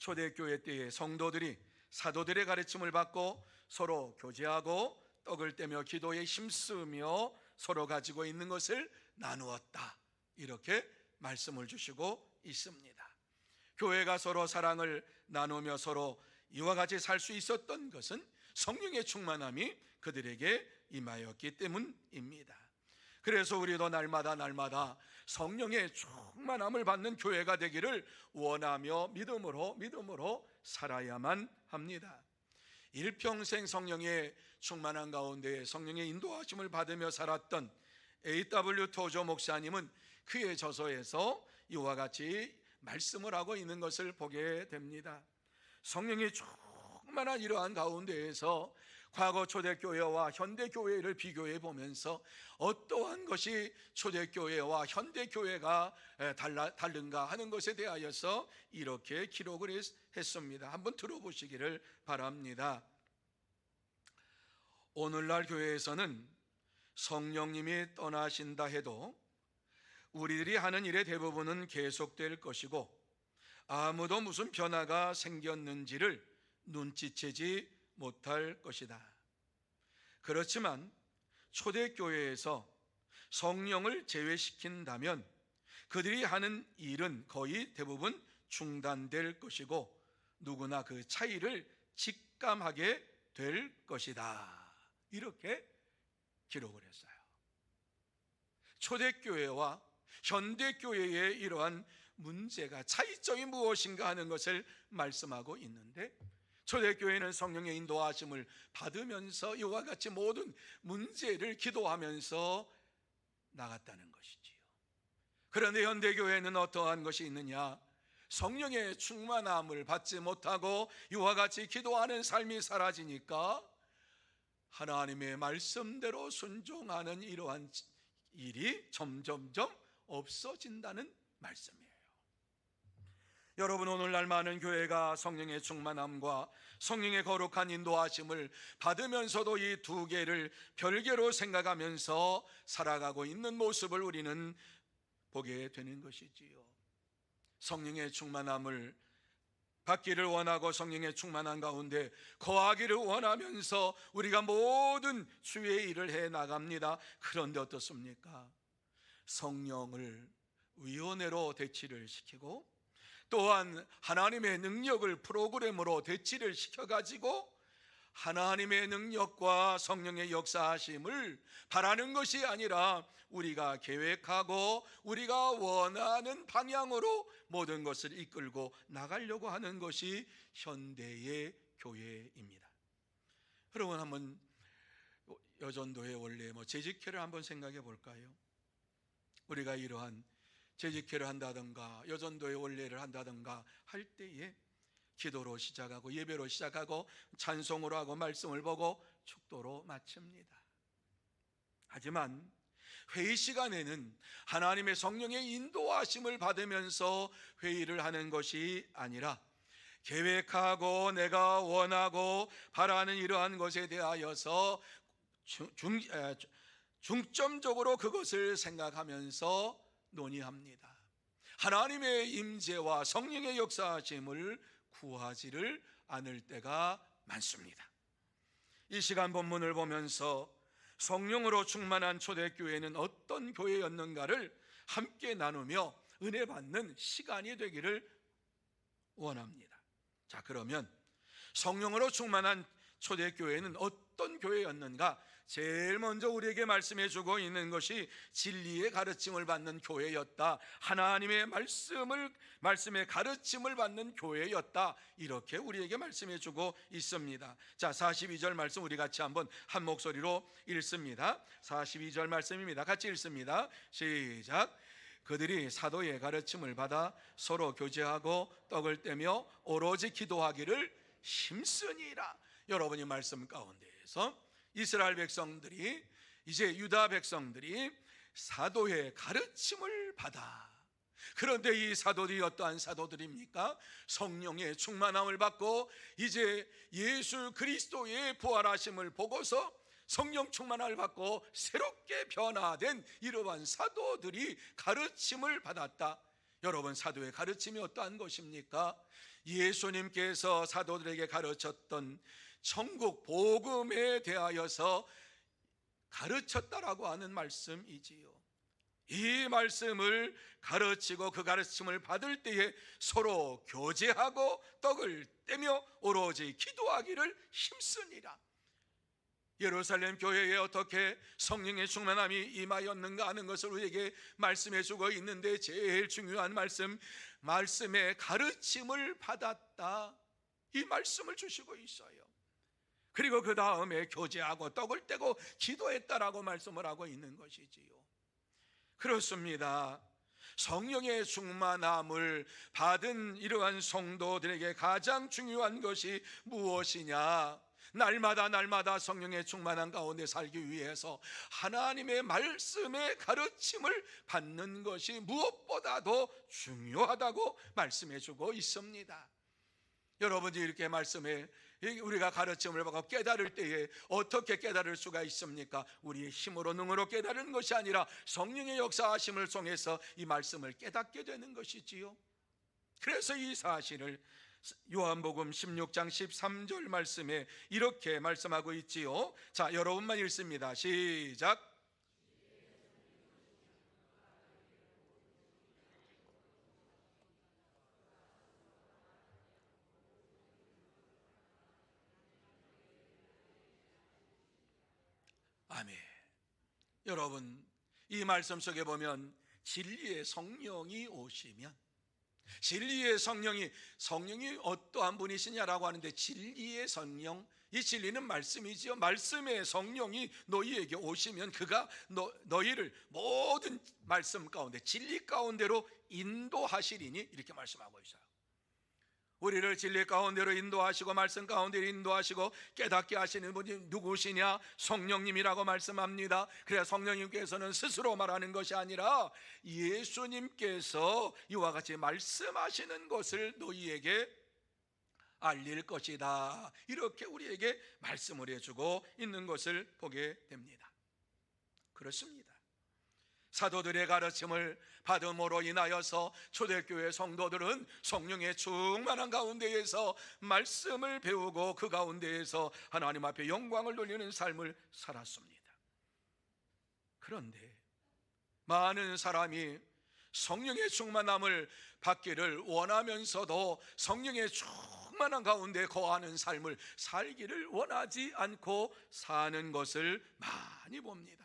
초대교회 때의 성도들이 사도들의 가르침을 받고 서로 교제하고 떡을 떼며 기도에 힘쓰며 서로 가지고 있는 것을 나누었다, 이렇게 말씀을 주시고 있습니다. 교회가 서로 사랑을 나누며 서로 이와 같이 살 수 있었던 것은 성령의 충만함이 그들에게 임하였기 때문입니다. 그래서 우리도 날마다 성령의 충만함을 받는 교회가 되기를 원하며 믿음으로 살아야만 합니다. 일평생 성령의 충만한 가운데 성령의 인도하심을 받으며 살았던 A.W. 토저 목사님은 그의 저서에서 이와 같이 말씀을 하고 있는 것을 보게 됩니다. 성령의 충만한 이러한 가운데에서 과거 초대교회와 현대교회를 비교해 보면서 어떠한 것이 초대교회와 현대교회가 다른가 하는 것에 대하여서 이렇게 기록을 했습니다. 한번 들어보시기를 바랍니다. 오늘날 교회에서는 성령님이 떠나신다 해도 우리들이 하는 일의 대부분은 계속될 것이고 아무도 무슨 변화가 생겼는지를 눈치채지 못할 것이다. 그렇지만 초대교회에서 성령을 제외시킨다면 그들이 하는 일은 거의 대부분 중단될 것이고 누구나 그 차이를 직감하게 될 것이다, 이렇게 기록을 했어요. 초대교회와 현대교회의 이러한 문제가, 차이점이 무엇인가 하는 것을 말씀하고 있는데, 초대교회는 성령의 인도하심을 받으면서 이와 같이 모든 문제를 기도하면서 나갔다는 것이지요. 그런데 현대교회는 어떠한 것이 있느냐? 성령의 충만함을 받지 못하고 이와 같이 기도하는 삶이 사라지니까 하나님의 말씀대로 순종하는 이러한 일이 점점점 없어진다는 말씀이에요. 여러분, 오늘날 많은 교회가 성령의 충만함과 성령의 거룩한 인도하심을 받으면서도 이 두 개를 별개로 생각하면서 살아가고 있는 모습을 우리는 보게 되는 것이지요. 성령의 충만함을 받기를 원하고 성령의 충만한 가운데 거하기를 원하면서 우리가 모든 주의 일을 해 나갑니다. 그런데 어떻습니까? 성령을 위원회로 대치를 시키고 또한 하나님의 능력을 프로그램으로 대치를 시켜가지고 하나님의 능력과 성령의 역사하심을 바라는 것이 아니라 우리가 계획하고 우리가 원하는 방향으로 모든 것을 이끌고 나가려고 하는 것이 현대의 교회입니다. 여러분, 한번 여전도의 원래 재직회를 한번 생각해 볼까요? 우리가 이러한 재직회를 한다든가 여전도의 원례를 한다든가 할 때에 기도로 시작하고 예배로 시작하고 찬송으로 하고 말씀을 보고 축도로 마칩니다. 하지만 회의 시간에는 하나님의 성령의 인도하심을 받으면서 회의를 하는 것이 아니라 계획하고 내가 원하고 바라는 이러한 것에 대하여서 중점적으로 그것을 생각하면서 논의합니다. 하나님의 임재와 성령의 역사하심을 구하지를 않을 때가 많습니다. 이 시간 본문을 보면서 성령으로 충만한 초대교회는 어떤 교회였는가를 함께 나누며 은혜 받는 시간이 되기를 원합니다. 자, 그러면 성령으로 충만한 초대교회는 어떤 교회였는가? 제일 먼저 우리에게 말씀해 주고 있는 것이 진리의 가르침을 받는 교회였다, 하나님의 말씀의 가르침을 받는 교회였다, 이렇게 우리에게 말씀해 주고 있습니다. 자, 42절 말씀 우리 같이 한번 한 목소리로 읽습니다. 42절 말씀입니다. 같이 읽습니다. 시작. 그들이 사도의 가르침을 받아 서로 교제하고 떡을 떼며 오로지 기도하기를 힘쓰니라. 여러분이 말씀 가운데에서 이스라엘 백성들이, 이제 유다 백성들이 사도의 가르침을 받아, 그런데 이 사도들이 어떠한 사도들입니까? 성령의 충만함을 받고 이제 예수 그리스도의 부활하심을 보고서 성령 충만함을 받고 새롭게 변화된 이러한 사도들이 가르침을 받았다. 여러분, 사도의 가르침이 어떠한 것입니까? 예수님께서 사도들에게 가르쳤던 천국 복음에 대하여서 가르쳤다라고 하는 말씀이지요. 이 말씀을 가르치고 그 가르침을 받을 때에 서로 교제하고 떡을 떼며 오로지 기도하기를 힘쓰니라. 예루살렘 교회에 어떻게 성령의 충만함이 임하였는가 하는 것을 우리에게 말씀해 주고 있는데, 제일 중요한 말씀의 가르침을 받았다, 이 말씀을 주시고 있어요. 그리고 그 다음에 교제하고 떡을 떼고 기도했다라고 말씀을 하고 있는 것이지요. 그렇습니다. 성령의 충만함을 받은 이러한 성도들에게 가장 중요한 것이 무엇이냐? 날마다 성령의 충만한 가운데 살기 위해서 하나님의 말씀의 가르침을 받는 것이 무엇보다도 중요하다고 말씀해 주고 있습니다. 여러분이 이렇게 말씀해, 우리가 가르침을 받고 깨달을 때에 어떻게 깨달을 수가 있습니까? 우리의 힘으로 능으로 깨달은 것이 아니라 성령의 역사하심을 통해서 이 말씀을 깨닫게 되는 것이지요. 그래서 이 사실을 요한복음 16장 13절 말씀에 이렇게 말씀하고 있지요. 자, 여러분만 읽습니다. 시작. 아멘. 여러분, 이 말씀 속에 보면 진리의 성령이 오시면, 진리의 성령이 어떠한 분이시냐라고 하는데, 진리의 성령, 이 진리는 말씀이지요. 말씀의 성령이 너희에게 오시면 그가 너희를 모든 말씀 가운데, 진리 가운데로 인도하시리니, 이렇게 말씀하고 있어요. 우리를 진리 가운데로 인도하시고 말씀 가운데로 인도하시고 깨닫게 하시는 분이 누구시냐? 성령님이라고 말씀합니다. 그래서 성령님께서는 스스로 말하는 것이 아니라 예수님께서 이와 같이 말씀하시는 것을 너희에게 알릴 것이다, 이렇게 우리에게 말씀을 해주고 있는 것을 보게 됩니다. 그렇습니다. 사도들의 가르침을 받음으로 인하여서 초대교회 성도들은 성령의 충만한 가운데에서 말씀을 배우고 그 가운데에서 하나님 앞에 영광을 돌리는 삶을 살았습니다. 그런데 많은 사람이 성령의 충만함을 받기를 원하면서도 성령의 충만한 가운데 거하는 삶을 살기를 원하지 않고 사는 것을 많이 봅니다.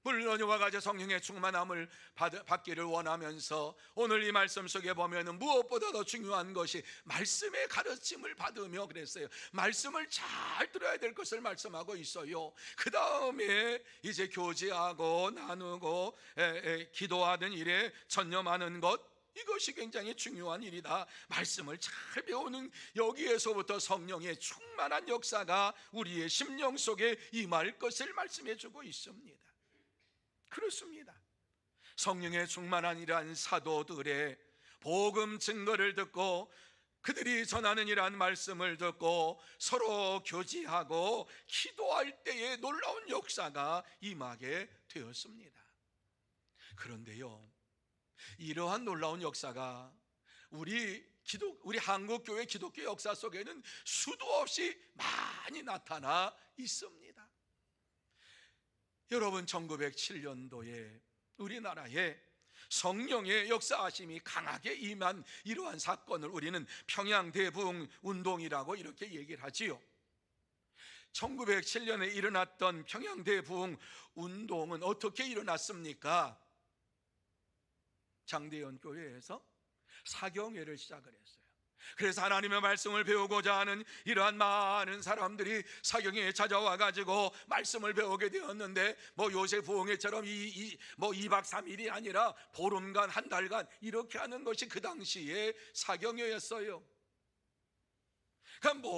물론 이와 같이 성령의 충만함을 받기를 원하면서 오늘 이 말씀 속에 보면 무엇보다도 중요한 것이 말씀의 가르침을 받으며 그랬어요. 말씀을 잘 들어야 될 것을 말씀하고 있어요. 그 다음에 이제 교제하고 나누고 기도하는 일에 전념하는 것, 이것이 굉장히 중요한 일이다. 말씀을 잘 배우는, 여기에서부터 성령의 충만한 역사가 우리의 심령 속에 임할 것을 말씀해 주고 있습니다. 그렇습니다. 성령의 충만한 이러한 사도들의 복음 증거를 듣고 그들이 전하는 이러한 말씀을 듣고 서로 교제하고 기도할 때에 놀라운 역사가 임하게 되었습니다. 그런데요, 이러한 놀라운 역사가 우리 한국교회 기독교 역사 속에는 수도 없이 많이 나타나 있습니다. 여러분, 1907년도에 우리나라에 성령의 역사하심이 강하게 임한 이러한 사건을 우리는 평양대부흥 운동이라고 이렇게 얘기를 하지요. 1907년에 일어났던 평양대부흥 운동은 어떻게 일어났습니까? 장대현 교회에서 사경회를 시작을 했어요. 그래서 하나님의 말씀을 배우고자 하는 이러한 많은 사람들이 사경회에 찾아와 가지고 말씀을 배우게 되었는데, 요새 부흥회처럼 2박 3일이 아니라 보름간, 한 달간 이렇게 하는 것이 그 당시에 사경회였어요. 그러니까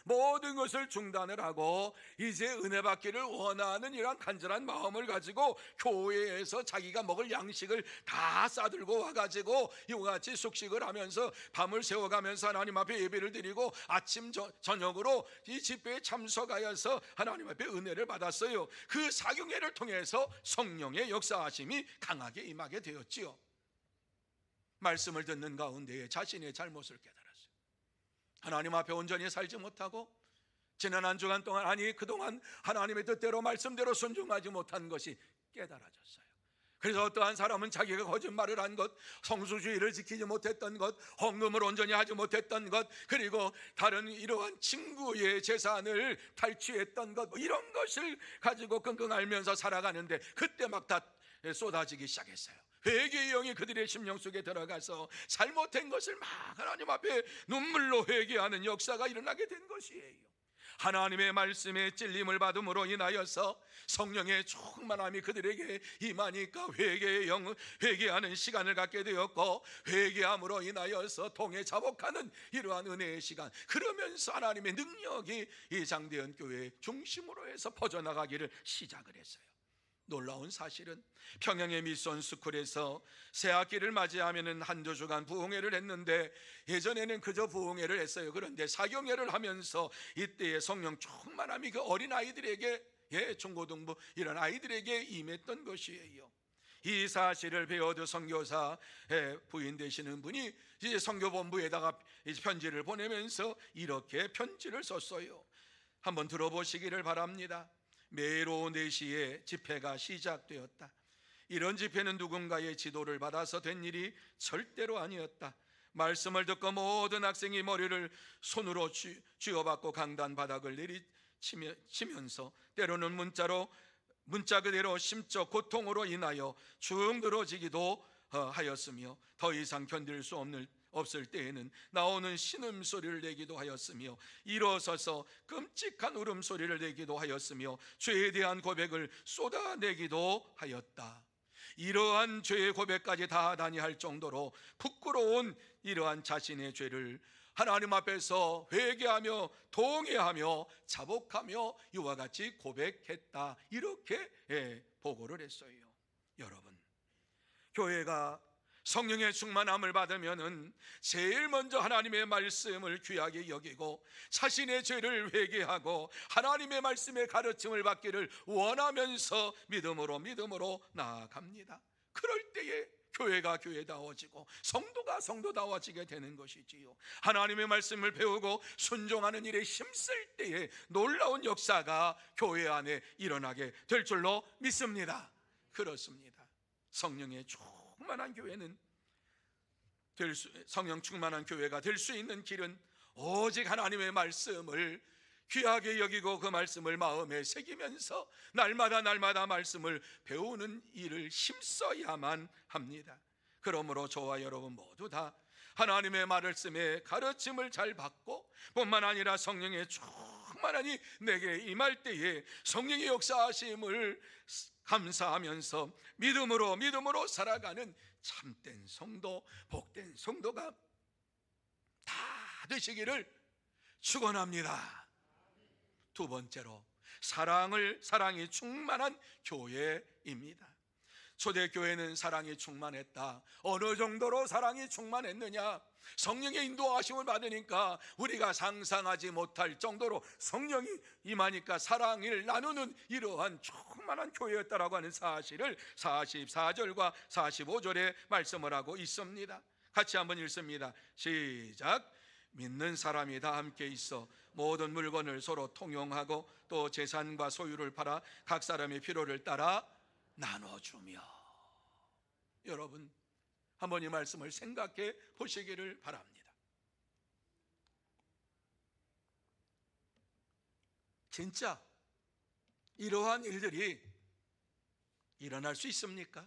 모든 것을 중단을 하고 이제 은혜 받기를 원하는 이런 간절한 마음을 가지고 교회에서 자기가 먹을 양식을 다 싸들고 와가지고 이와 같이 숙식을 하면서 밤을 새워가면서 하나님 앞에 예배를 드리고 아침 저녁으로 이 집회에 참석하여서 하나님 앞에 은혜를 받았어요. 그 사경회를 통해서 성령의 역사하심이 강하게 임하게 되었지요. 말씀을 듣는 가운데에 자신의 잘못을 깨달았어요. 하나님 앞에 온전히 살지 못하고 지난 한 주간 동안, 아니 그동안 하나님의 뜻대로 말씀대로 순종하지 못한 것이 깨달아졌어요. 그래서 어떠한 사람은 자기가 거짓말을 한 것, 성수주의를 지키지 못했던 것, 헌금을 온전히 하지 못했던 것, 그리고 다른 이러한 친구의 재산을 탈취했던 것, 이런 것을 가지고 끙끙 앓면서 살아가는데 그때 막 다 쏟아지기 시작했어요. 회개의 영이 그들의 심령 속에 들어가서 잘못된 것을 막 하나님 앞에 눈물로 회개하는 역사가 일어나게 된 것이에요. 하나님의 말씀에 찔림을 받음으로 인하여서 성령의 충만함이 그들에게 임하니까 회개의 영, 회개하는 시간을 갖게 되었고, 회개함으로 인하여서 통해 자복하는 이러한 은혜의 시간, 그러면서 하나님의 능력이 이 장대현 교회의 중심으로 해서 퍼져나가기를 시작을 했어요. 놀라운 사실은 평양의 미션 스쿨에서 새학기를 맞이하면 한두 주간 부흥회를 했는데, 예전에는 그저 부흥회를 했어요. 그런데 사경회를 하면서 이때의 성령 충만함이 그 어린 아이들에게, 중고등부 이런 아이들에게 임했던 것이에요. 이 사실을 베어드 선교사 부인 되시는 분이 이제 선교본부에다가 편지를 보내면서 이렇게 편지를 썼어요. 한번 들어보시기를 바랍니다. 매일 오후 4시에 집회가 시작되었다. 이런 집회는 누군가의 지도를 받아서 된 일이 절대로 아니었다. 말씀을 듣고 모든 학생이 머리를 손으로 쥐어받고 강단 바닥을 내리치면서 때로는 문자 그대로 심적 고통으로 인하여 축 늘어지기도 하였으며, 더 이상 견딜 수 없을 때에는 나오는 신음소리를 내기도 하였으며, 일어서서 끔찍한 울음소리를 내기도 하였으며, 죄에 대한 고백을 쏟아내기도 하였다. 이러한 죄의 고백까지 다 하다니 할 정도로 부끄러운 이러한 자신의 죄를 하나님 앞에서 회개하며 동의하며 자복하며 이와 같이 고백했다, 이렇게 보고를 했어요. 여러분, 교회가 성령의 충만함을 받으면은 제일 먼저 하나님의 말씀을 귀하게 여기고 자신의 죄를 회개하고 하나님의 말씀의 가르침을 받기를 원하면서 믿음으로 나아갑니다. 그럴 때에 교회가 교회다워지고 성도가 성도다워지게 되는 것이지요. 하나님의 말씀을 배우고 순종하는 일에 힘쓸 때에 놀라운 역사가 교회 안에 일어나게 될 줄로 믿습니다. 그렇습니다. 성령의 충만한 교회는 성령 충만한 교회가 될 수 있는 길은 오직 하나님의 말씀을 귀하게 여기고 그 말씀을 마음에 새기면서 날마다 말씀을 배우는 일을 힘써야만 합니다. 그러므로 저와 여러분 모두 다 하나님의 말씀의 가르침을 잘 받고 뿐만 아니라 성령의 충만하니 내게 임할 때에 성령의 역사하심을 감사하면서 믿음으로 살아가는 참된 성도, 복된 성도가 다 되시기를 축원합니다. 두 번째로, 사랑이 충만한 교회입니다. 초대교회는 사랑이 충만했다. 어느 정도로 사랑이 충만했느냐? 성령의 인도하심을 받으니까 우리가 상상하지 못할 정도로 성령이 임하니까 사랑을 나누는 이러한 충만한 교회였다라고 하는 사실을 44절과 45절에 말씀을 하고 있습니다. 같이 한번 읽습니다. 시작. 믿는 사람이 다 함께 있어 모든 물건을 서로 통용하고 또 재산과 소유를 팔아 각 사람의 필요를 따라 나눠주며. 여러분, 한번 이 말씀을 생각해 보시기를 바랍니다. 진짜 이러한 일들이 일어날 수 있습니까?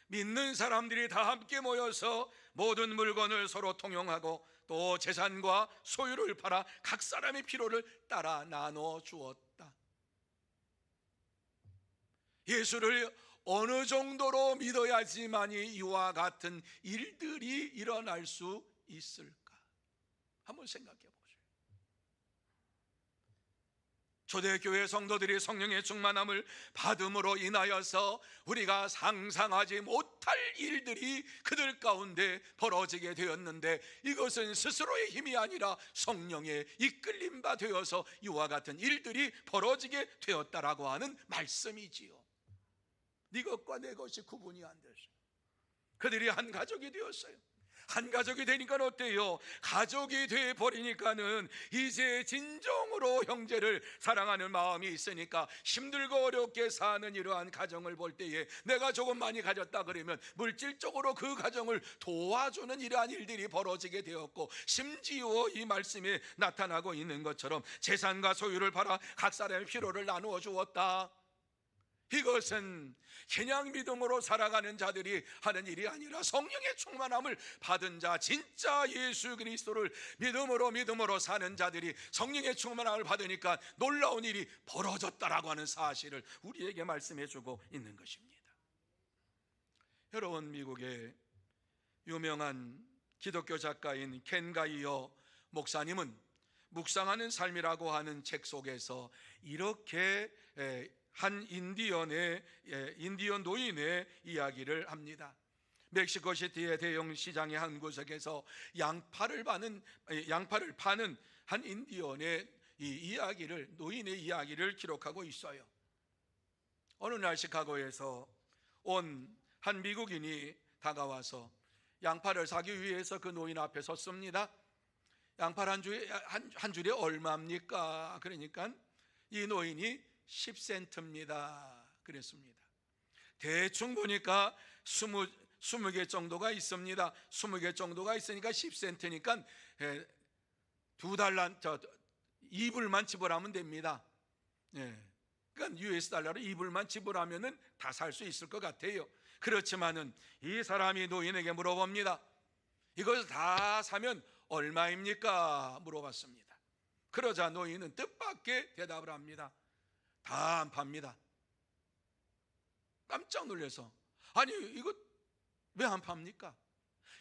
믿는 사람들이 다 함께 모여서 모든 물건을 서로 통용하고 또 재산과 소유를 팔아 각 사람의 필요를 따라 나눠 주었다. 예수를 어느 정도로 믿어야지만이 이와 같은 일들이 일어날 수 있을까? 한번 생각해 보세요. 초대교회 성도들이 성령의 충만함을 받음으로 인하여서 우리가 상상하지 못할 일들이 그들 가운데 벌어지게 되었는데, 이것은 스스로의 힘이 아니라 성령의 이끌림 바 되어서 이와 같은 일들이 벌어지게 되었다라고 하는 말씀이지요. 네 것과 내 것이 구분이 안 됐어요. 그들이 한 가족이 되었어요. 한 가족이 되니까 어때요? 가족이 돼 버리니까는 이제 진정으로 형제를 사랑하는 마음이 있으니까 힘들고 어렵게 사는 이러한 가정을 볼 때에 내가 조금 많이 가졌다 그러면 물질적으로 그 가정을 도와주는 이러한 일들이 벌어지게 되었고, 심지어 이 말씀에 나타나고 있는 것처럼 재산과 소유를 팔아 각 사람의 필요를 나누어 주었다. 이것은 그냥 믿음으로 살아가는 자들이 하는 일이 아니라 성령의 충만함을 받은 자, 진짜 예수 그리스도를 믿음으로 사는 자들이 성령의 충만함을 받으니까 놀라운 일이 벌어졌다라고 하는 사실을 우리에게 말씀해 주고 있는 것입니다. 여러분, 미국의 유명한 기독교 작가인 켄 가이어 목사님은 묵상하는 삶이라고 하는 책 속에서 이렇게 한 인디언 노인의 이야기를 합니다. 멕시코시티의 대형 시장의 한 구석에서 양파를 파는 한 인디언의 노인의 이야기를 기록하고 있어요. 어느 날 시카고에서 온 한 미국인이 다가와서 양파를 사기 위해서 그 노인 앞에 섰습니다. 양파 한 줄에 얼마입니까? 그러니까 이 노인이 10센트입니다 그랬습니다. 대충 보니까 20개 정도가 있습니다. 20개 정도가 있으니까 10센트니까 $2불만 지불하면 됩니다. 그러니까 US 달러로 $2불만 지불하면 다 살 수 있을 것 같아요. 그렇지만은 이 사람이 노인에게 물어봅니다. 이것을 다 사면 얼마입니까? 물어봤습니다. 그러자 노인은 뜻밖의 대답을 합니다. 다 안 팝니다. 깜짝 놀라서, 아니 이거 왜 안 팝니까?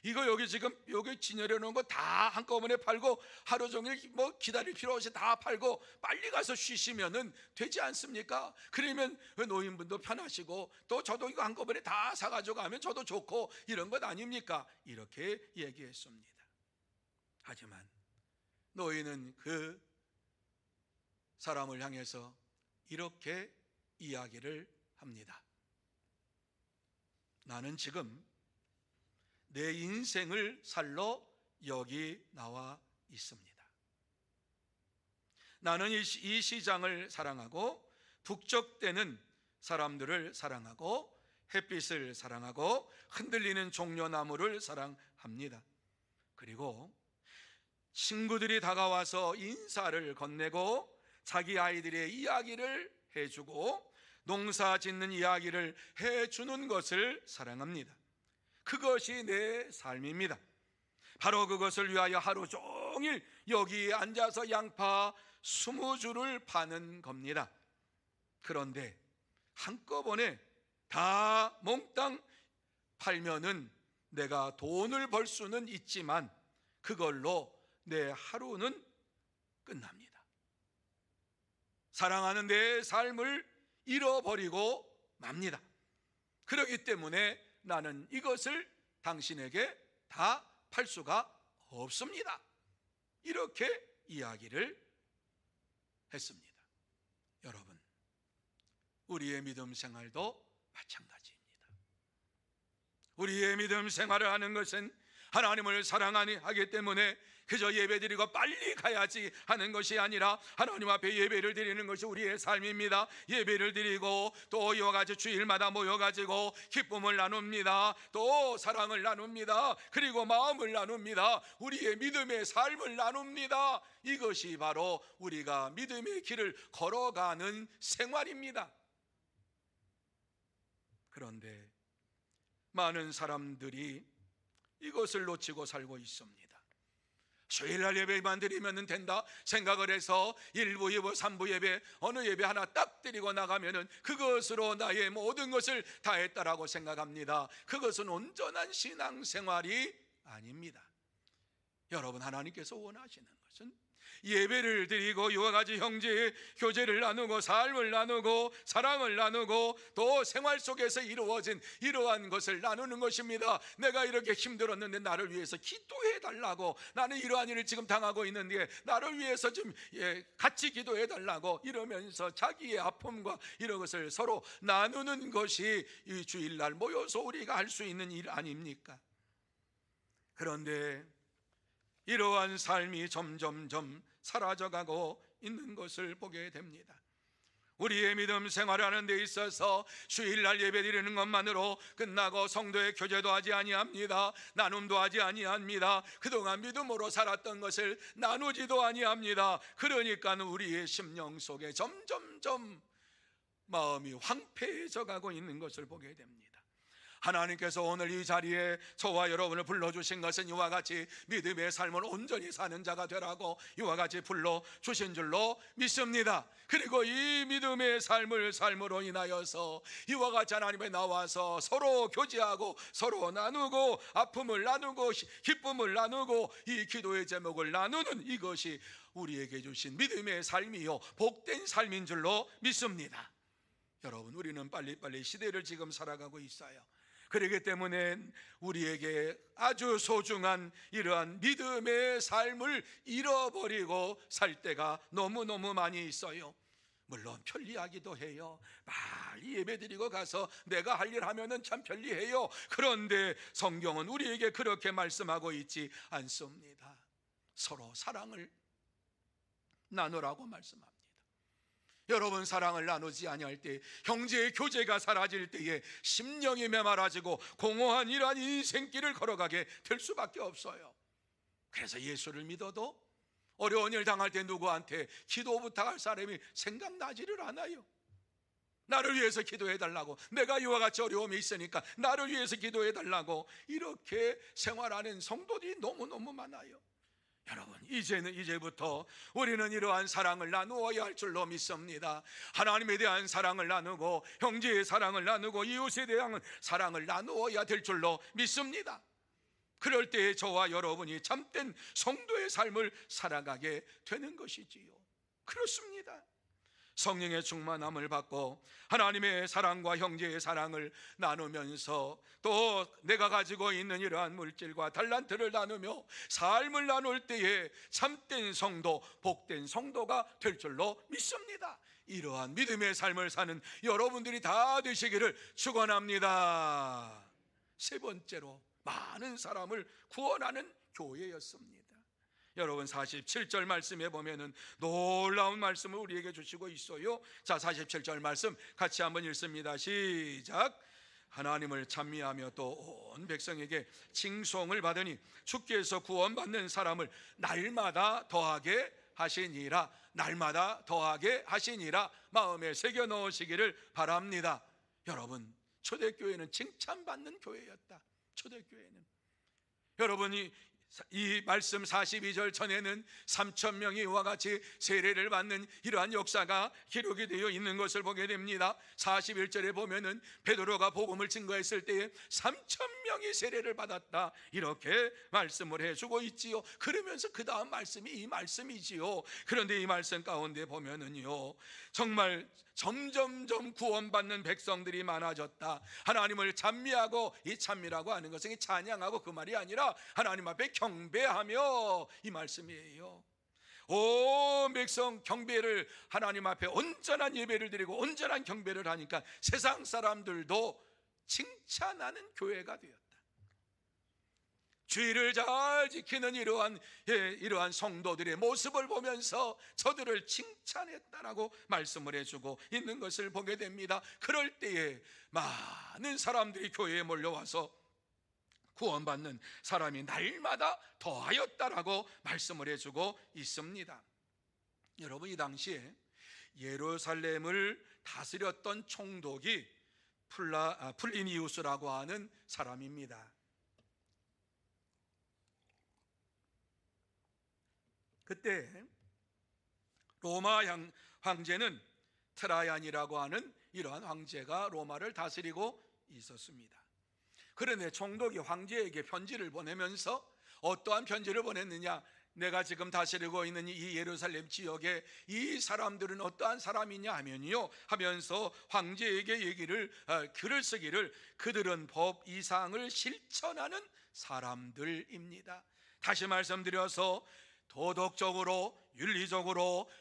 이거 여기 진열해 놓은 거 다 한꺼번에 팔고 하루 종일 뭐 기다릴 필요 없이 다 팔고 빨리 가서 쉬시면은 되지 않습니까? 그러면 노인분도 편하시고 또 저도 이거 한꺼번에 다 사가지고 가면 저도 좋고 이런 것 아닙니까? 이렇게 얘기했습니다. 하지만 노인은 그 사람을 향해서 이렇게 이야기를 합니다. 나는 지금 내 인생을 살러 여기 나와 있습니다. 나는 이 시장을 사랑하고 북적대는 사람들을 사랑하고 햇빛을 사랑하고 흔들리는 종려나무를 사랑합니다. 그리고 친구들이 다가와서 인사를 건네고 자기 아이들의 이야기를 해주고 농사 짓는 이야기를 해주는 것을 사랑합니다. 그것이 내 삶입니다. 바로 그것을 위하여 하루 종일 여기에 앉아서 양파 20줄을 파는 겁니다. 그런데 한꺼번에 다 몽땅 팔면은 내가 돈을 벌 수는 있지만 그걸로 내 하루는 끝납니다. 사랑하는 내 삶을 잃어버리고 맙니다. 그렇기 때문에 나는 이것을 당신에게 다 팔 수가 없습니다. 이렇게 이야기를 했습니다. 여러분, 우리의 믿음 생활도 마찬가지입니다. 우리의 믿음 생활을 하는 것은 하나님을 사랑하기 때문에 그저 예배드리고 빨리 가야지 하는 것이 아니라 하나님 앞에 예배를 드리는 것이 우리의 삶입니다. 예배를 드리고 또 이와 같이 주일마다 모여가지고 기쁨을 나눕니다. 또 사랑을 나눕니다. 그리고 마음을 나눕니다. 우리의 믿음의 삶을 나눕니다. 이것이 바로 우리가 믿음의 길을 걸어가는 생활입니다. 그런데 많은 사람들이 이것을 놓치고 살고 있습니다. 주일날 예배만 드리면 된다 생각을 해서 1부, 2부, 3부 예배, 어느 예배 하나 딱 드리고 나가면은 그것으로 나의 모든 것을 다 했다라고 생각합니다. 그것은 온전한 신앙생활이 아닙니다. 여러분, 하나님께서 원하시는 것은 예배를 드리고 이와 같이 형제의 교제를 나누고 삶을 나누고 사랑을 나누고 또 생활 속에서 이루어진 이러한 것을 나누는 것입니다. 내가 이렇게 힘들었는데 나를 위해서 기도해 달라고, 나는 이러한 일을 지금 당하고 있는데 나를 위해서 좀 같이 기도해 달라고 이러면서 자기의 아픔과 이런 것을 서로 나누는 것이 이 주일날 모여서 우리가 할 수 있는 일 아닙니까? 그런데 이러한 삶이 점점점 사라져가고 있는 것을 보게 됩니다. 우리의 믿음 생활하는 데 있어서 주일날 예배드리는 것만으로 끝나고 성도의 교제도 하지 아니합니다. 나눔도 하지 아니합니다. 그동안 믿음으로 살았던 것을 나누지도 아니합니다. 그러니까 우리의 심령 속에 점점점 마음이 황폐해져 가고 있는 것을 보게 됩니다. 하나님께서 오늘 이 자리에 저와 여러분을 불러주신 것은 이와 같이 믿음의 삶을 온전히 사는 자가 되라고 이와 같이 불러주신 줄로 믿습니다. 그리고 이 믿음의 삶을 삶으로 인하여서 이와 같이 하나님에 나와서 서로 교제하고 서로 나누고 아픔을 나누고 기쁨을 나누고 이 기도의 제목을 나누는 이것이 우리에게 주신 믿음의 삶이요 복된 삶인 줄로 믿습니다. 여러분, 우리는 빨리빨리 시대를 지금 살아가고 있어요. 그렇기 때문에 우리에게 아주 소중한 이러한 믿음의 삶을 잃어버리고 살 때가 너무너무 많이 있어요. 물론 편리하기도 해요. 빨리 예배드리고 가서 내가 할 일 하면은 참 편리해요. 그런데 성경은 우리에게 그렇게 말씀하고 있지 않습니다. 서로 사랑을 나누라고 말씀합니다. 여러분, 사랑을 나누지 아니할 때, 형제의 교제가 사라질 때에 심령이 메마라지고 공허한 이러한 인생길을 걸어가게 될 수밖에 없어요. 그래서 예수를 믿어도 어려운 일 당할 때 누구한테 기도 부탁할 사람이 생각나지를 않아요. 나를 위해서 기도해 달라고, 내가 이와 같이 어려움이 있으니까 나를 위해서 기도해 달라고 이렇게 생활하는 성도들이 너무너무 많아요. 여러분, 이제부터 우리는 이러한 사랑을 나누어야 할 줄로 믿습니다. 하나님에 대한 사랑을 나누고 형제의 사랑을 나누고 이웃에 대한 사랑을 나누어야 될 줄로 믿습니다. 그럴 때에 저와 여러분이 참된 성도의 삶을 살아가게 되는 것이지요. 그렇습니다. 성령의 충만함을 받고 하나님의 사랑과 형제의 사랑을 나누면서 또 내가 가지고 있는 이러한 물질과 달란트를 나누며 삶을 나눌 때에 참된 성도, 복된 성도가 될 줄로 믿습니다. 이러한 믿음의 삶을 사는 여러분들이 다 되시기를 축원합니다. 세 번째로, 많은 사람을 구원하는 교회였습니다. 여러분, 47절 말씀에 보면은 놀라운 말씀을 우리에게 주시고 있어요. 자, 47절 말씀 같이 한번 읽습니다. 시작. 하나님을 찬미하며 또 온 백성에게 칭송을 받으니 주께서 구원받는 사람을 날마다 더하게 하시니라. 날마다 더하게 하시니라. 마음에 새겨 넣으시기를 바랍니다. 여러분, 초대교회는 칭찬받는 교회였다. 초대교회는, 여러분이 이 말씀 42절 전에는 3,000명이 이와 같이 세례를 받는 이러한 역사가 기록이 되어 있는 것을 보게 됩니다. 41절에 보면은 베드로가 복음을 증거했을 때에 3,000명이 세례를 받았다, 이렇게 말씀을 해주고 있지요. 그러면서 그 다음 말씀이 이 말씀이지요. 그런데 이 말씀 가운데 보면은요, 정말 점점점 구원받는 백성들이 많아졌다. 하나님을 찬미하고, 이 찬미라고 하는 것은 찬양하고 그 말이 아니라 하나님 앞에 경배하며, 이 말씀이에요. 온 백성 경배를, 하나님 앞에 온전한 예배를 드리고 온전한 경배를 하니까 세상 사람들도 칭찬하는 교회가 되었다. 주의를 잘 지키는 이러한 성도들의 모습을 보면서 저들을 칭찬했다라고 말씀을 해주고 있는 것을 보게 됩니다. 그럴 때에 많은 사람들이 교회에 몰려와서 구원받는 사람이 날마다 더하였다라고 말씀을 해주고 있습니다. 여러분, 이 당시에 예루살렘을 다스렸던 총독이 플리니우스라고 하는 사람입니다. 그때 로마 황제는 트라얀이라고 하는 이러한 황제가 로마를 다스리고 있었습니다. 그런데 총독이 황제에게 편지를 보내면서 어떠한 편지를 보냈느냐, 내가 지금 다스리고 있는 이 예루살렘 지역에 이 사람들은 어떠한 사람이냐 하면요, 하면서 황제에게 글을 쓰기를 그들은 법 이상을 실천하는 사람들입니다. 다시 말씀드려서 도덕적으로 윤리적으로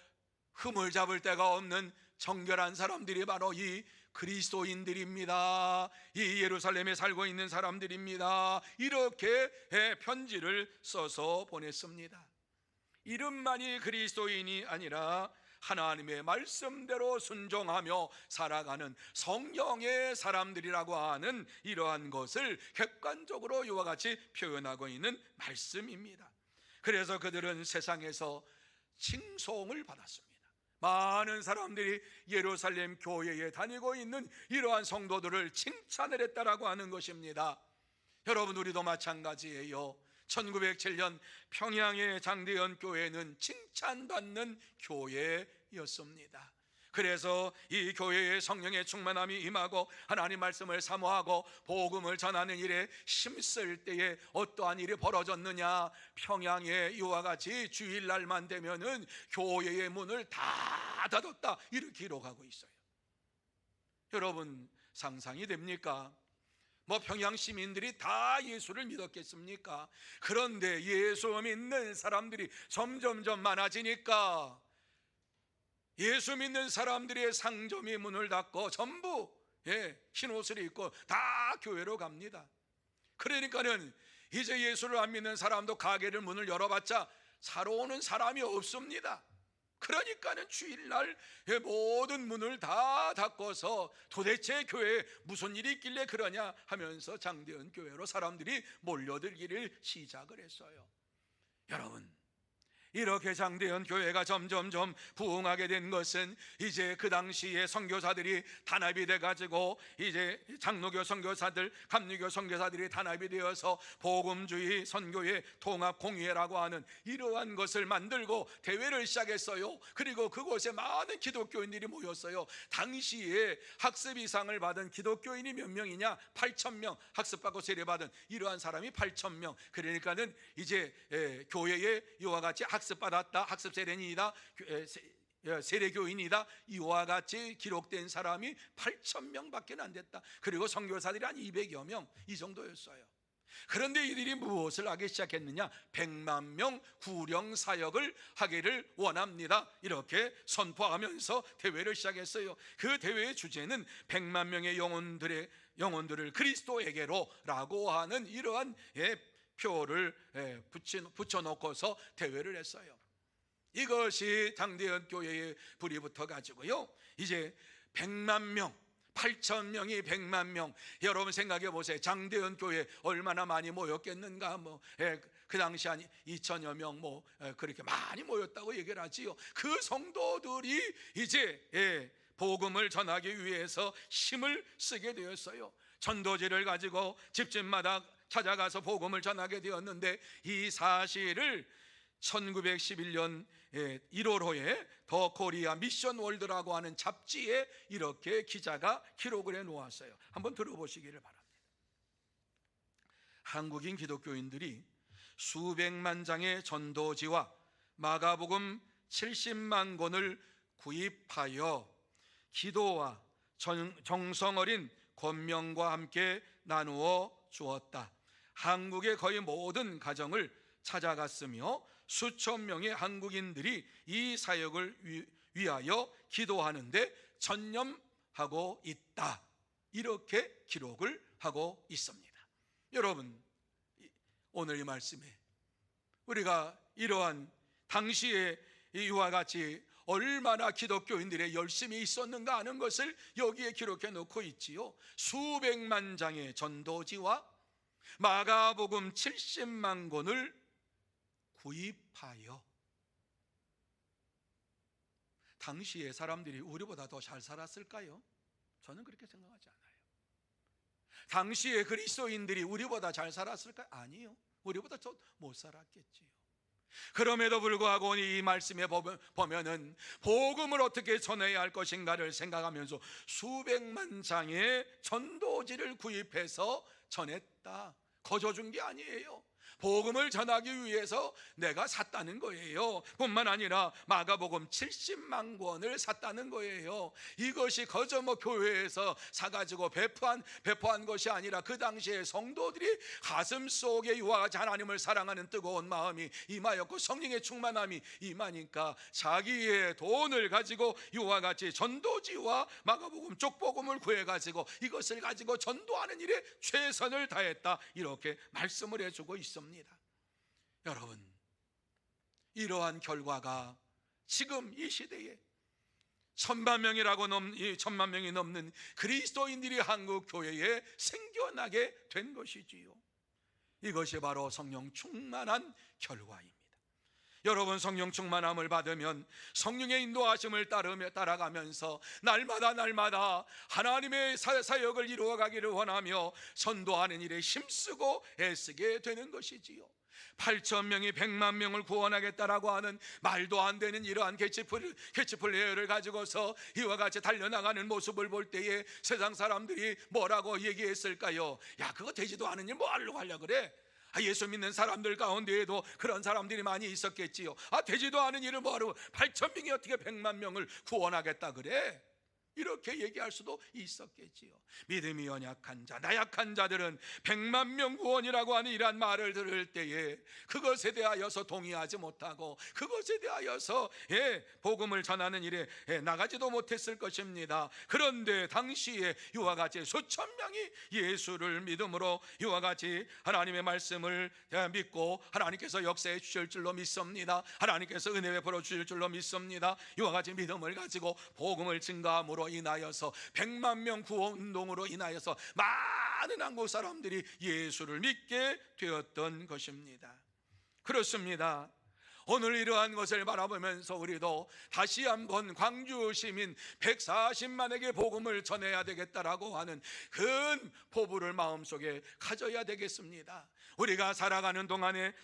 흠을 잡을 데가 없는 정결한 사람들이 바로 이 그리스도인들입니다. 이 예루살렘에 살고 있는 사람들입니다. 이렇게 편지를 써서 보냈습니다. 이름만이 그리스도인이 아니라 하나님의 말씀대로 순종하며 살아가는 성령의 사람들이라고 하는 이러한 것을 객관적으로 이와 같이 표현하고 있는 말씀입니다. 그래서 그들은 세상에서 칭송을 받았습니다. 많은 사람들이 예루살렘 교회에 다니고 있는 이러한 성도들을 칭찬을 했다라고 하는 것입니다. 여러분, 우리도 마찬가지예요. 1907년 평양의 장대현 교회는 칭찬받는 교회였습니다. 그래서 이 교회에 성령의 충만함이 임하고 하나님 말씀을 사모하고 복음을 전하는 일에 힘쓸 때에 어떠한 일이 벌어졌느냐, 평양에 이와 같이 주일날만 되면은 교회의 문을 다 닫았다, 이렇게 기록하고 있어요. 여러분, 상상이 됩니까? 평양 시민들이 다 예수를 믿었겠습니까? 그런데 예수 믿는 사람들이 점점점 많아지니까 예수 믿는 사람들의 상점이 문을 닫고 전부 흰 옷을 입고 다 교회로 갑니다. 그러니까는 이제 예수를 안 믿는 사람도 가게를 문을 열어봤자 사러 오는 사람이 없습니다. 그러니까는 주일날 모든 문을 다 닫고서 도대체 교회에 무슨 일이 있길래 그러냐 하면서 장대현 교회로 사람들이 몰려들기를 시작을 했어요. 여러분, 이렇게 장대현 교회가 점점점 부흥하게 된 것은 이제 그 당시에 선교사들이 단합이 돼가지고 이제 장로교 선교사들, 감리교 선교사들이 단합이 되어서 복음주의 선교회 통합 공의회라고 하는 이러한 것을 만들고 대회를 시작했어요. 그리고 그곳에 많은 기독교인들이 모였어요. 당시에 학습 이상을 받은 기독교인이 몇 명이냐? 8,000명. 학습받고 세례받은 이러한 사람이 8,000명. 그러니까는 이제 교회에 이와 같이 학습받았다, 학습 세례인이다, 세례교인이다, 이와 같이 기록된 사람이 8,000명밖에 안 됐다. 그리고 선교사들이 한 200여 명, 이 정도였어요. 그런데 이들이 무엇을 하기 시작했느냐? 100만 명 구령 사역을 하기를 원합니다, 이렇게 선포하면서 대회를 시작했어요. 그 대회의 주제는 100만 명의 영혼들을 그리스도에게로 라고 하는 이러한 표를 붙여놓고서 대회를 했어요. 이것이 장대현 교회의 불이 붙어가지고요, 이제 100만 명, 8,000명이 100만 명. 여러분 생각해 보세요. 장대현 교회 얼마나 많이 모였겠는가? 그 당시 한 2,000여 명 그렇게 많이 모였다고 얘기를 하지요. 그 성도들이 이제 복음을 전하기 위해서 힘을 쓰게 되었어요. 전도지를 가지고 집집마다 찾아가서 복음을 전하게 되었는데, 이 사실을 1911년 1월호에 더 코리아 미션 월드라고 하는 잡지에 이렇게 기자가 기록을 해 놓았어요. 한번 들어보시기를 바랍니다. 한국인 기독교인들이 수백만 장의 전도지와 마가복음 70만 권을 구입하여 기도와 정성 어린 권명과 함께 나누어 주었다. 한국의 거의 모든 가정을 찾아갔으며 수천 명의 한국인들이 이 사역을 위하여 기도하는데 전념하고 있다, 이렇게 기록을 하고 있습니다. 여러분, 오늘 이 말씀에 우리가 이러한 당시에 이와 같이 얼마나 기독교인들의 열심이 있었는가 하는 것을 여기에 기록해 놓고 있지요. 수백만 장의 전도지와 마가복음 70만 권을 구입하여. 당시에 사람들이 우리보다 더 잘 살았을까요? 저는 그렇게 생각하지 않아요. 당시에 그리스도인들이 우리보다 잘 살았을까요? 아니요, 우리보다 더 못 살았겠지요. 그럼에도 불구하고 이 말씀에 보면은 복음을 어떻게 전해야 할 것인가를 생각하면서 수백만 장의 전도지를 구입해서 전했다. 거저 준 게 아니에요. 복음을 전하기 위해서 내가 샀다는 거예요. 뿐만 아니라 마가복음 70만 권을 샀다는 거예요. 이것이 거저 교회에서 사가지고 배포한 것이 아니라 그 당시에 성도들이 가슴 속에 이와 같이 하나님을 사랑하는 뜨거운 마음이 임하였고 성령의 충만함이 임하니까 자기의 돈을 가지고 이와 같이 전도지와 마가복음 쪽복음을 구해가지고 이것을 가지고 전도하는 일에 최선을 다했다, 이렇게 말씀을 해주고 있습니다. 여러분, 이러한 결과가 지금 이 시대에 1,000만 명이 넘는 그리스도인들이 한국 교회에 생겨나게 된 것이지요. 이것이 바로 성령 충만한 결과입니다. 여러분, 성령 충만함을 받으면 성령의 인도하심을 따라가면서 날마다 하나님의 사역을 이루어가기를 원하며 전도하는 일에 힘쓰고 애쓰게 되는 것이지요. 8,000명이 100만 명을 구원하겠다라고 하는 말도 안 되는 이러한 캐치플 예언을 가지고서 이와 같이 달려나가는 모습을 볼 때에 세상 사람들이 뭐라고 얘기했을까요? 야, 그거 되지도 않은 일 뭐 하려고 그래? 예수 믿는 사람들 가운데에도 그런 사람들이 많이 있었겠지요. 되지도 않은 일을 뭐하러 8,000명이 어떻게 100만 명을 구원하겠다 그래? 이렇게 얘기할 수도 있었겠지요. 믿음이 연약한 자, 나약한 자들은 100만 명 구원이라고 하는 이러한 말을 들을 때에 그것에 대하여서 동의하지 못하고 그것에 대하여서 복음을 전하는 일에 나가지도 못했을 것입니다. 그런데 당시에 이와 같이 수천 명이 예수를 믿음으로 이와 같이 하나님의 말씀을 믿고 하나님께서 역사해 주실 줄로 믿습니다. 하나님께서 은혜 베풀어 주실 줄로 믿습니다. 이와 같이 믿음을 가지고 복음을 증가함으로 인하여서 100만 명 구원 운동으로 인하여서 많은 한국 사람들이 예수를 믿게 되었던 것입니다. 그렇습니다. 오늘 이러한 것을 바라보면서 우리도 다시 한번 광주 시민 140만에게 복음을 전해야 되겠다라고 하는 큰 포부를 마음속에 가져야 되겠습니다. 우리가 살아가는 동안에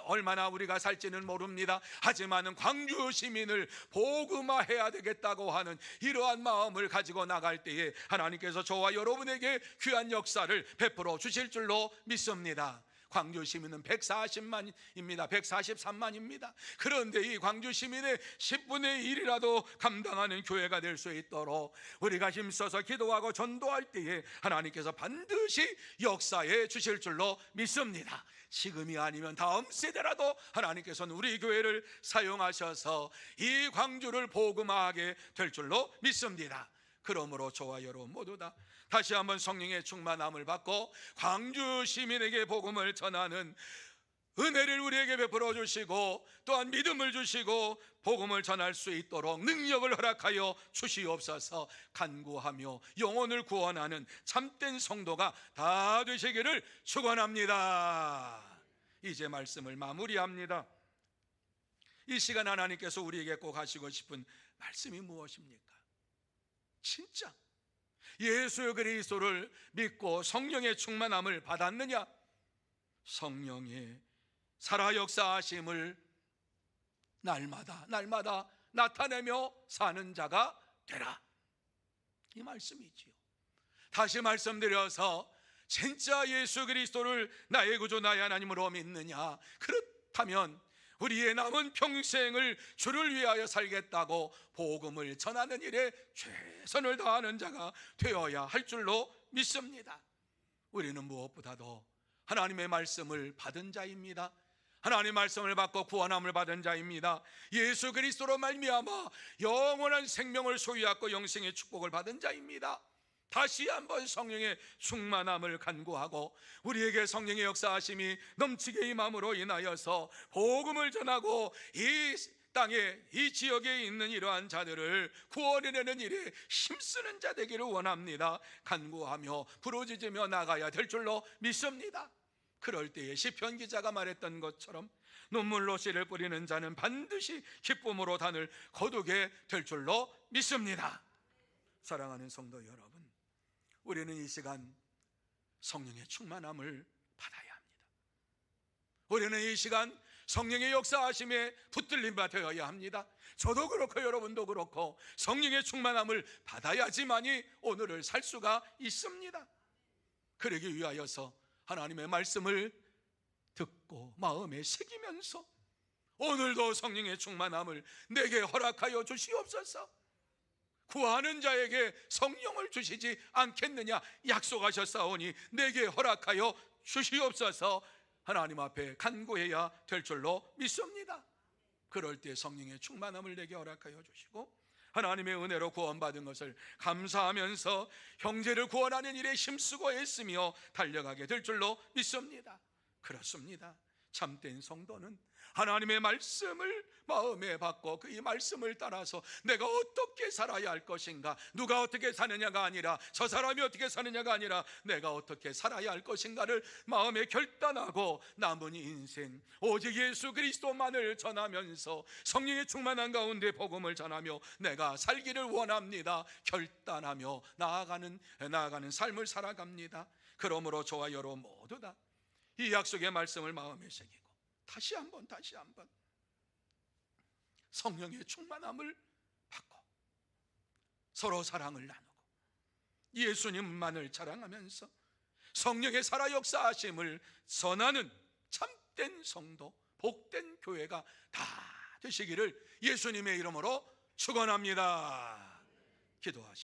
얼마나 우리가 살지는 모릅니다. 하지만 광주 시민을 복음화해야 되겠다고 하는 이러한 마음을 가지고 나갈 때에 하나님께서 저와 여러분에게 귀한 역사를 베풀어 주실 줄로 믿습니다. 광주 시민은 140만입니다. 143만입니다. 그런데 이 광주 시민의 10분의 1이라도 감당하는 교회가 될 수 있도록 우리가 힘써서 기도하고 전도할 때에 하나님께서 반드시 역사해 주실 줄로 믿습니다. 지금이 아니면 다음 세대라도 하나님께서는 우리 교회를 사용하셔서 이 광주를 복음화하게 될 줄로 믿습니다. 그러므로 저와 여러분 모두 다 다시 한번 성령의 충만함을 받고 광주 시민에게 복음을 전하는 은혜를 우리에게 베풀어 주시고 또한 믿음을 주시고 복음을 전할 수 있도록 능력을 허락하여 주시옵소서. 간구하며 영혼을 구원하는 참된 성도가 다 되시기를 축원합니다. 이제 말씀을 마무리합니다. 이 시간 하나님께서 우리에게 꼭 하시고 싶은 말씀이 무엇입니까? 진짜 예수 그리스도를 믿고 성령의 충만함을 받았느냐? 성령의 살아 역사하심을 날마다 나타내며 사는 자가 되라, 이 말씀이지요. 다시 말씀드려서 진짜 예수 그리스도를 나의 구주 나의 하나님으로 믿느냐? 그렇다면 우리의 남은 평생을 주를 위하여 살겠다고 복음을 전하는 일에 최선을 다하는 자가 되어야 할 줄로 믿습니다. 우리는 무엇보다도 하나님의 말씀을 받은 자입니다. 하나님의 말씀을 받고 구원함을 받은 자입니다. 예수 그리스도로 말미암아 영원한 생명을 소유하고 영생의 축복을 받은 자입니다. 다시 한번 성령의 충만함을 간구하고 우리에게 성령의 역사하심이 넘치게 임함으로 인하여서 복음을 전하고 이 땅에 이 지역에 있는 이러한 자들을 구원해내는 일에 힘쓰는 자 되기를 원합니다. 간구하며 부르짖으며 나가야 될 줄로 믿습니다. 그럴 때에 시편 기자가 말했던 것처럼 눈물로 씨를 뿌리는 자는 반드시 기쁨으로 단을 거두게 될 줄로 믿습니다. 사랑하는 성도 여러분, 우리는 이 시간 성령의 충만함을 받아야 합니다. 우리는 이 시간 성령의 역사하심에 붙들림 바 되어야 합니다. 저도 그렇고 여러분도 그렇고 성령의 충만함을 받아야지만이 오늘을 살 수가 있습니다. 그러기 위하여서 하나님의 말씀을 듣고 마음에 새기면서 오늘도 성령의 충만함을 내게 허락하여 주시옵소서. 구하는 자에게 성령을 주시지 않겠느냐 약속하셨사오니 내게 허락하여 주시옵소서. 하나님 앞에 간구해야 될 줄로 믿습니다. 그럴 때 성령의 충만함을 내게 허락하여 주시고 하나님의 은혜로 구원받은 것을 감사하면서 형제를 구원하는 일에 힘쓰고 애쓰며 달려가게 될 줄로 믿습니다. 그렇습니다. 참된 성도는 하나님의 말씀을 마음에 받고 그 이 말씀을 따라서 내가 어떻게 살아야 할 것인가, 누가 어떻게 사느냐가 아니라 저 사람이 어떻게 사느냐가 아니라 내가 어떻게 살아야 할 것인가를 마음에 결단하고 남은 인생 오직 예수 그리스도만을 전하면서 성령의 충만한 가운데 복음을 전하며 내가 살기를 원합니다. 결단하며 나아가는 삶을 살아갑니다. 그러므로 저와 여러분 모두 다 이 약속의 말씀을 마음에 새기고 다시 한번 성령의 충만함을 받고 서로 사랑을 나누고 예수님만을 자랑하면서 성령의 살아 역사하심을 선하는 참된 성도, 복된 교회가 다 되시기를 예수님의 이름으로 축원합니다. 기도하시죠.